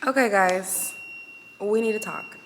Okay, guys, we need to talk.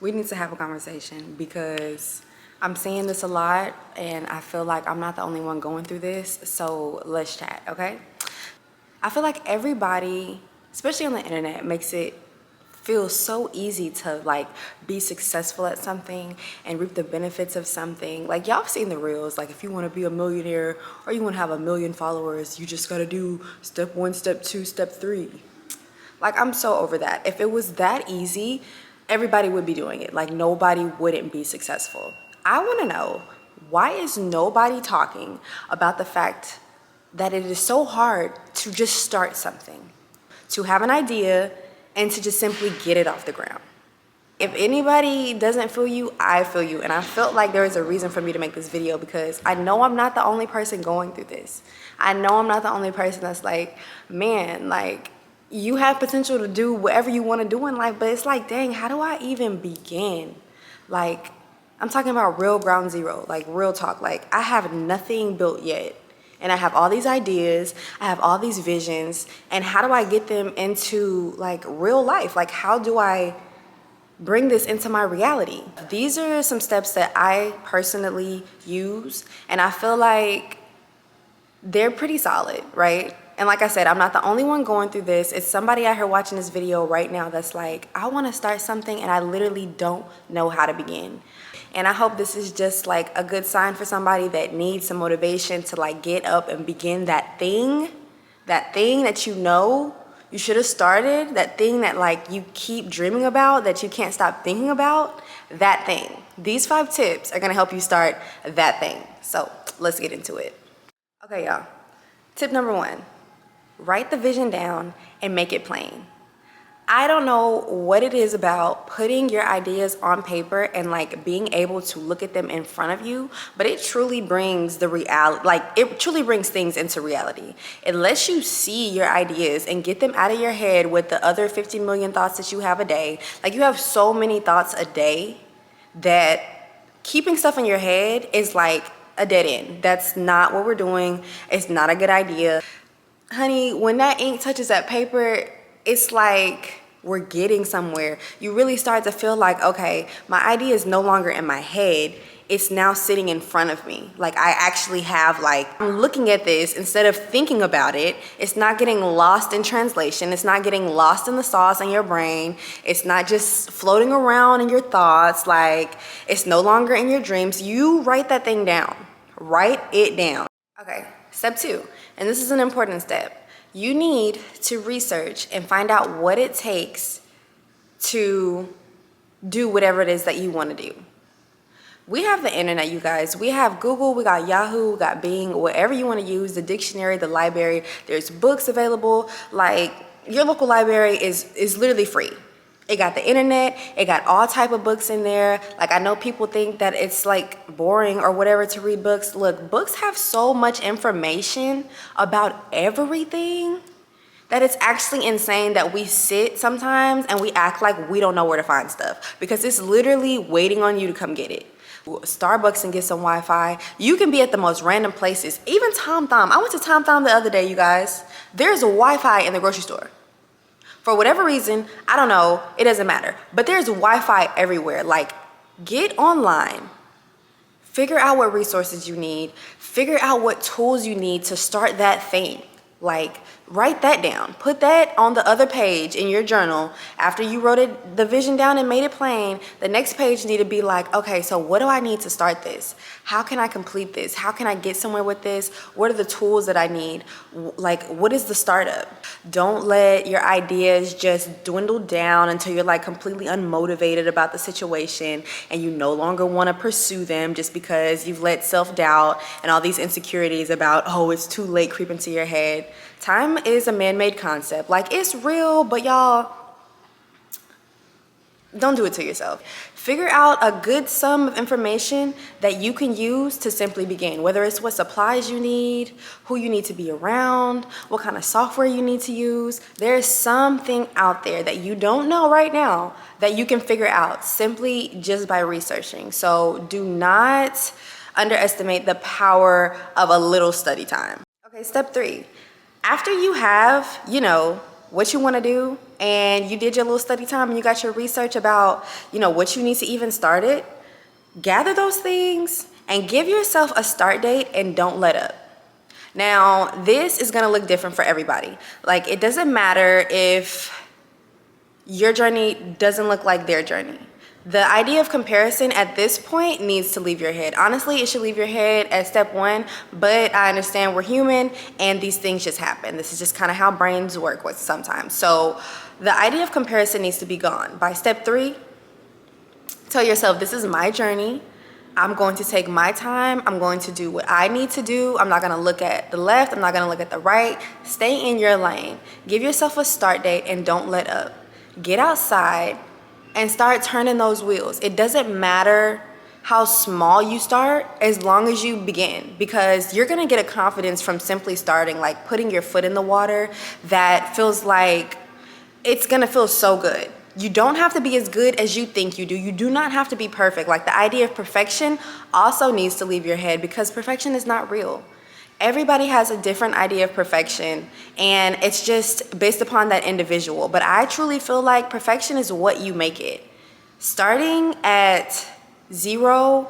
We need to have a conversation because I'm seeing this a lot and I feel like I'm not the only one going through this. So let's chat, okay? I feel like everybody, especially on the internet, makes it feel so easy to like be successful at something and reap the benefits of something. Like y'all have seen the reels, like if you want to be a millionaire or you want to have 1 million followers, you just got to do step 1, step 2, step 3. Like, I'm so over that. If it was that easy, everybody would be doing it. Like, nobody wouldn't be successful. I want to know, why is nobody talking about the fact that it is so hard to just start something, to have an idea, and to just simply get it off the ground? If anybody doesn't feel you, I feel you. And I felt like there was a reason for me to make this video because I know I'm not the only person going through this. I know I'm not the only person that's like, man, like, you have potential to do whatever you want to do in life, but it's like, dang, how do I even begin? Like, I'm talking about real ground zero, like real talk. Like, I have nothing built yet. And I have all these ideas, I have all these visions, and how do I get them into like real life? Like, how do I bring this into my reality? These are some steps that I personally use, and I feel like they're pretty solid, right? And like I said, I'm not the only one going through this. It's somebody out here watching this video right now that's like, I want to start something and I literally don't know how to begin. And I hope this is just like a good sign for somebody that needs some motivation to like get up and begin that thing that you know you should have started, that thing that like you keep dreaming about, that you can't stop thinking about, that thing. These 5 tips are gonna help you start that thing. So let's get into it. Okay, y'all. Tip number 1, write the vision down and make it plain. I don't know what it is about putting your ideas on paper and like being able to look at them in front of you, but it truly brings the reality, like it truly brings things into reality. It lets you see your ideas and get them out of your head with the other 50 million thoughts that you have a day. Like, you have so many thoughts a day that keeping stuff in your head is like a dead end. That's not what we're doing. It's not a good idea. Honey, when that ink touches that paper, it's like we're getting somewhere. You really start to feel like, okay, my idea is no longer in my head. It's now sitting in front of me. Like, I actually have, like, I'm looking at this instead of thinking about it. It's not getting lost in translation. It's not getting lost in the sauce in your brain. It's not just floating around in your thoughts. Like, it's no longer in your dreams. You write that thing down. Write it down. Okay, step 2, and this is an important step. You need to research and find out what it takes to do whatever it is that you want to do. We have the internet, you guys. We have Google, we got Yahoo, we got Bing, whatever you want to use, the dictionary, the library. There's books available. Like, your local library is literally free. It got the internet, it got all type of books in there. Like, I know people think that it's like boring or whatever to read books. Look, books have so much information about everything that it's actually insane that we sit sometimes and we act like we don't know where to find stuff, because it's literally waiting on you to come get it. Starbucks and get some Wi-Fi. You can be at the most random places. Even Tom Thumb. I went to Tom Thumb the other day, you guys. There's a Wi-Fi in the grocery store. For whatever reason, I don't know, it doesn't matter. But there's Wi-Fi everywhere. Like, get online. Figure out what resources you need. Figure out what tools you need to start that thing. Like, write that down. Put that on the other page in your journal. After you wrote it, the vision down and made it plain, the next page need to be like, okay, so what do I need to start this? How can I complete this? How can I get somewhere with this? What are the tools that I need? Like, what is the startup? Don't let your ideas just dwindle down until you're like completely unmotivated about the situation and you no longer want to pursue them just because you've let self-doubt and all these insecurities about, oh, it's too late creep into your head. Time is a man-made concept. Like, it's real, but y'all, don't do it to yourself. Figure out a good sum of information that you can use to simply begin, whether it's what supplies you need, who you need to be around, what kind of software you need to use. There's something out there that you don't know right now that you can figure out simply just by researching. So do not underestimate the power of a little study time. Okay, step 3. After you have, what you want to do and you did your little study time and you got your research about, you know, what you need to even start it, gather those things and give yourself a start date and don't let up. Now, this is gonna look different for everybody. Like, it doesn't matter if your journey doesn't look like their journey. The idea of comparison at this point needs to leave your head. Honestly, it should leave your head at step one, but I understand we're human and these things just happen. This is just kind of how brains work with sometimes. So the idea of comparison needs to be gone. By step three, tell yourself, this is my journey. I'm going to take my time. I'm going to do what I need to do. I'm not going to look at the left. I'm not going to look at the right. Stay in your lane. Give yourself a start date and don't let up. Get outside and start turning those wheels. It doesn't matter how small you start as long as you begin, because you're gonna get a confidence from simply starting, like putting your foot in the water, that feels like it's gonna feel so good. You don't have to be as good as you think you do. You do not have to be perfect. Like, the idea of perfection also needs to leave your head, because perfection is not real. Everybody has a different idea of perfection, and it's just based upon that individual. But I truly feel like perfection is what you make it. Starting at 0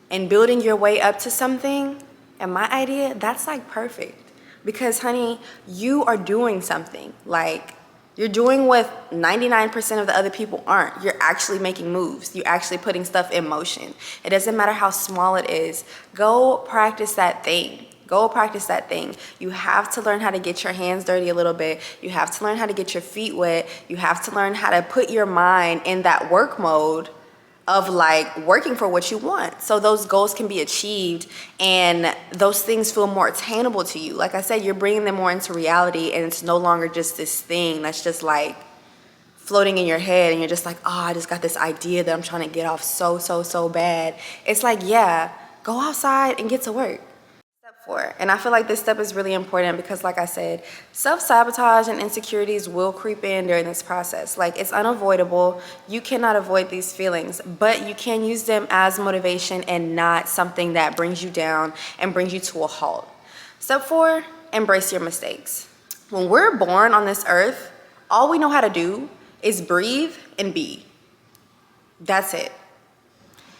and building your way up to something, and my idea, that's like perfect. Because honey, you are doing something. Like, you're doing what 99% of the other people aren't. You're actually making moves. You're actually putting stuff in motion. It doesn't matter how small it is. Go practice that thing. Go practice that thing. You have to learn how to get your hands dirty a little bit. You have to learn how to get your feet wet. You have to learn how to put your mind in that work mode of like working for what you want, so those goals can be achieved and those things feel more attainable to you. Like I said, you're bringing them more into reality, and it's no longer just this thing that's just like floating in your head and you're just like, oh, I just got this idea that I'm trying to get off so bad. It's like, yeah, go outside and get to work. Step 4, and I feel like this step is really important because, like I said, self-sabotage and insecurities will creep in during this process. Like, it's unavoidable. You cannot avoid these feelings, but you can use them as motivation and not something that brings you down and brings you to a halt. Step 4, embrace your mistakes. When we're born on this earth, all we know how to do is breathe and be. That's it.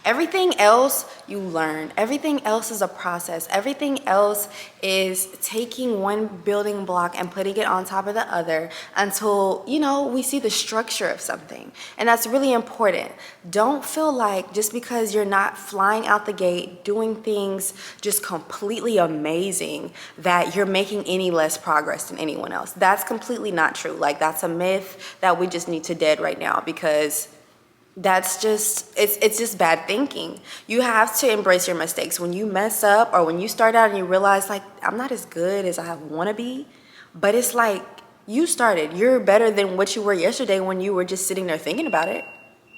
Everything else you learn. Everything else is a process. Everything else is taking one building block and putting it on top of the other until, you know, we see the structure of something. And that's really important. Don't feel like just because you're not flying out the gate, doing things just completely amazing, that you're making any less progress than anyone else. That's completely not true. Like, that's a myth that we just need to dead right now, because that's just, it's just bad thinking. You have to embrace your mistakes. When you mess up or when you start out and you realize, like, I'm not as good as I want to be, but it's like, you started. You're better than what you were yesterday when you were just sitting there thinking about it.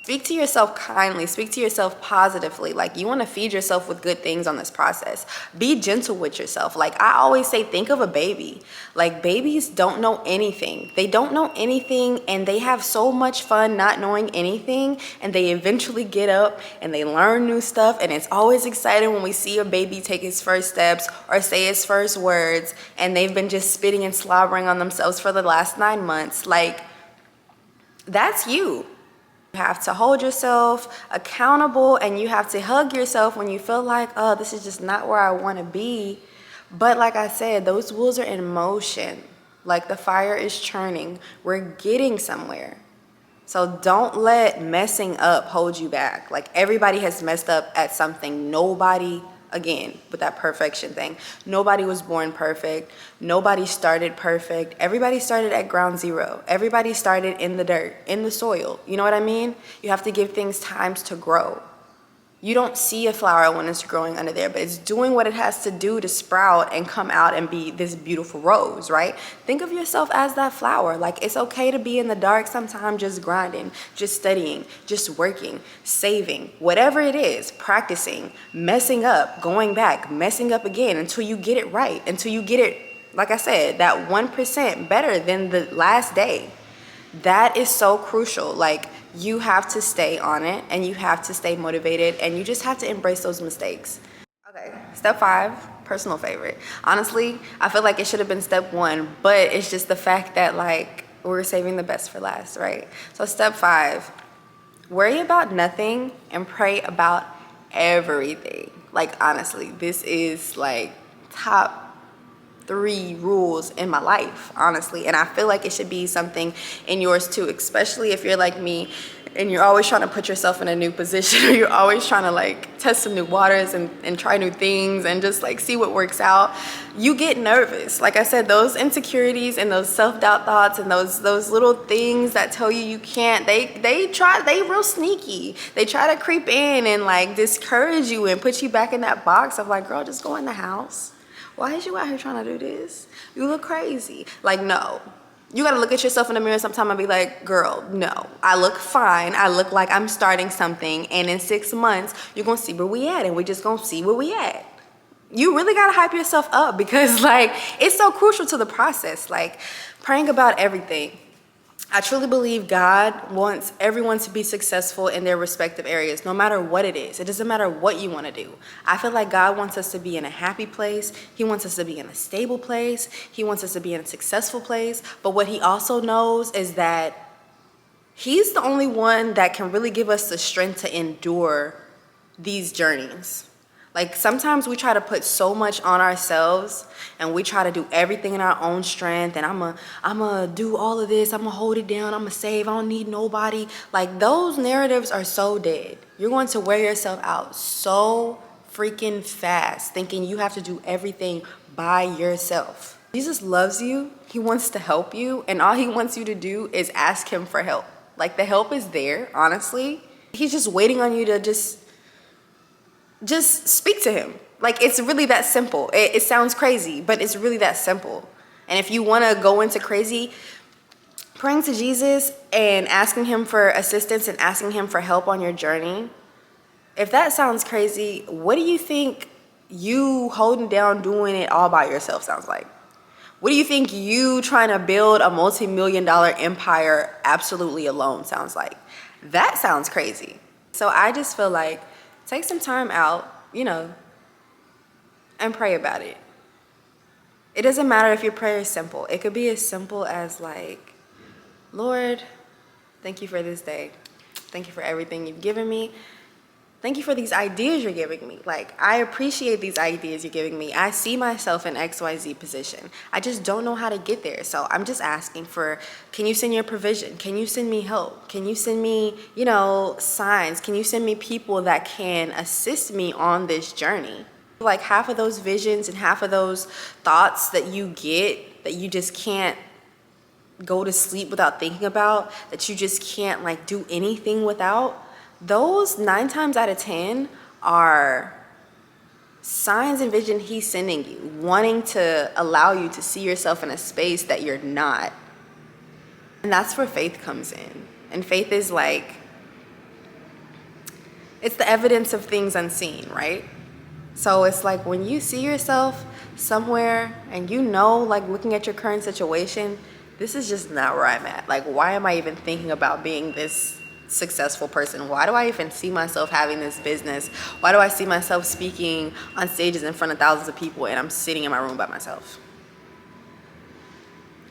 Speak to yourself kindly. Speak to yourself positively. Like, you want to feed yourself with good things on this process. Be gentle with yourself. Like, I always say, think of a baby. Like, babies don't know anything. They don't know anything, and they have so much fun not knowing anything, and they eventually get up and they learn new stuff, and it's always exciting when we see a baby take his first steps or say his first words, and they've been just spitting and slobbering on themselves for the last 9 months. Like, that's you. You have to hold yourself accountable, and you have to hug yourself when you feel like, oh, this is just not where I want to be. But like I said, those wheels are in motion. Like, the fire is churning. We're getting somewhere. So don't let messing up hold you back. Like, everybody has messed up at something. Nobody, again, with that perfection thing, nobody was born perfect. Nobody started perfect. Everybody started at ground zero. Everybody started in the dirt, in the soil. You know what I mean? You have to give things times to grow. You don't see a flower when it's growing under there, but it's doing what it has to do to sprout and come out and be this beautiful rose, right? Think of yourself as that flower. Like, it's okay to be in the dark sometimes, just grinding, just studying, just working, saving, whatever it is, practicing, messing up, going back, messing up again until you get it right, until you get it, like I said, that 1% better than the last day. That is so crucial. Like, you have to stay on it, and you have to stay motivated, and you just have to embrace those mistakes. Okay, step 5, personal favorite. Honestly, I feel like it should have been step 1, but it's just the fact that like we're saving the best for last, right? So step 5, worry about nothing and pray about everything. Like honestly, this is like top 3 rules in my life, honestly. And I feel like it should be something in yours too, especially if you're like me and you're always trying to put yourself in a new position, or you're always trying to like test some new waters and try new things and just like see what works out. You get nervous. Like I said, those insecurities and those self-doubt thoughts and those little things that tell you you can't, they real sneaky. They try to creep in and like discourage you and put you back in that box of like, girl, just go in the house. Why is you out here trying to do this? You look crazy. Like, no. You gotta look at yourself in the mirror sometime and be like, girl, no. I look fine. I look like I'm starting something. And in 6 months, you're gonna see where we at. And we just gonna see where we at. You really gotta hype yourself up because like, it's so crucial to the process. Like, praying about everything. I truly believe God wants everyone to be successful in their respective areas, no matter what it is. It doesn't matter what you want to do. I feel like God wants us to be in a happy place. He wants us to be in a stable place. He wants us to be in a successful place. But what he also knows is that he's the only one that can really give us the strength to endure these journeys. Like sometimes we try to put so much on ourselves and we try to do everything in our own strength, and I'ma do all of this, I'ma hold it down, I'ma save, I don't need nobody. Like those narratives are so dead. You're going to wear yourself out so freaking fast thinking you have to do everything by yourself. Jesus loves you, he wants to help you, and all he wants you to do is ask him for help. Like the help is there, honestly. He's just waiting on you to just speak to him. Like it's really that simple. It sounds crazy, but it's really that simple. And if you want to go into crazy, praying to Jesus and asking him for assistance and asking him for help on your journey, if that sounds crazy, what do you think you holding down doing it all by yourself sounds like? What do you think you trying to build a multi-million-dollar empire absolutely alone sounds like? That sounds crazy. So I just feel like take some time out, and pray about it. It doesn't matter if your prayer is simple. It could be as simple as like, Lord, thank you for this day. Thank you for everything you've given me. Thank you for these ideas you're giving me. Like, I appreciate these ideas you're giving me. I see myself in XYZ position. I just don't know how to get there. So I'm just asking for, can you send your provision? Can you send me help? Can you send me, signs? Can you send me people that can assist me on this journey? Like half of those visions and half of those thoughts that you get that you just can't go to sleep without thinking about, that you just can't like do anything without, those 9 times out of 10 are signs and vision he's sending you, wanting to allow you to see yourself in a space that you're not. And that's where faith comes in. And faith is like, it's the evidence of things unseen, right? So it's like when you see yourself somewhere and like looking at your current situation, this is just not where I'm at. Like, why am I even thinking about being this successful person? Why do I even see myself having this business? Why do I see myself speaking on stages in front of thousands of people and I'm sitting in my room by myself?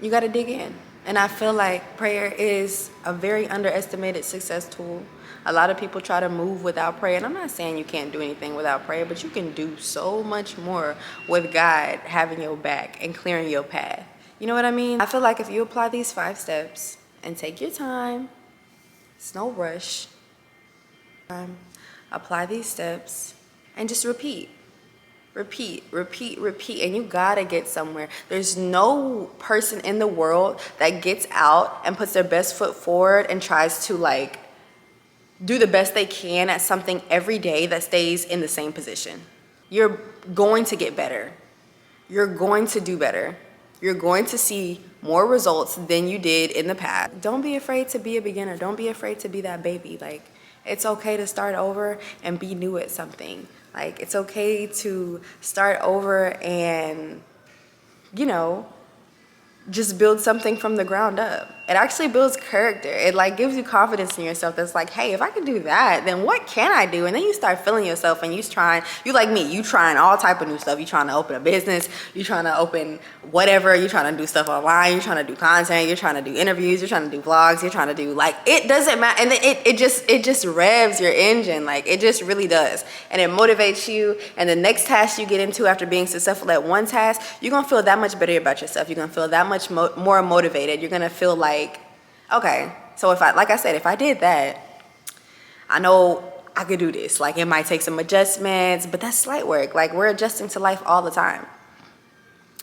You got to dig in. And I feel like prayer is a very underestimated success tool. A lot of people try to move without prayer. And I'm not saying you can't do anything without prayer, but you can do so much more with God having your back and clearing your path. You know what I mean? I feel like if you apply these 5 steps and take your time, it's no rush. Apply these steps and just repeat. Repeat, repeat, repeat, and you gotta get somewhere. There's no person in the world that gets out and puts their best foot forward and tries to like do the best they can at something every day that stays in the same position. You're going to get better. You're going to do better. You're going to see more results than you did in the past. Don't be afraid to be a beginner. Don't be afraid to be that baby. Like, it's okay to start over and be new at something. Like, it's okay to start over and, just build something from the ground up. It actually builds character. It like gives you confidence in yourself. That's like, hey, if I can do that, then what can I do? And then you start feeling yourself, and you like me, you trying all type of new stuff. You trying to open a business, you trying to open whatever, you trying to do stuff online, you're trying to do content, you're trying to do interviews, you're trying to do vlogs, you're trying to do, like, it doesn't matter. And then it just revs your engine. Like, it just really does. And it motivates you. And the next task you get into after being successful at one task, you're gonna feel that much better about yourself. You're gonna feel that much more motivated. You're gonna feel like, okay, so if I did that, I know I could do this. Like, it might take some adjustments, but that's slight work. Like, we're adjusting to life all the time.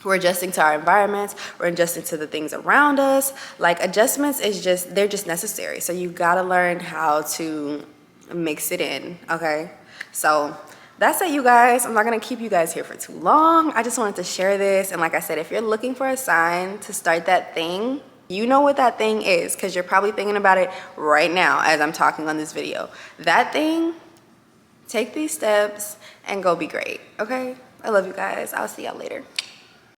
We're adjusting to our environments. We're adjusting to the things around us. Like, adjustments they're just necessary. So you gotta learn how to mix it in, okay? So that's it, you guys. I'm not gonna keep you guys here for too long. I just wanted to share this. And like I said, if you're looking for a sign to start that thing, you know what that thing is, because you're probably thinking about it right now as I'm talking on this video. That thing, take these steps and go be great, okay? I love you guys. I'll see y'all later.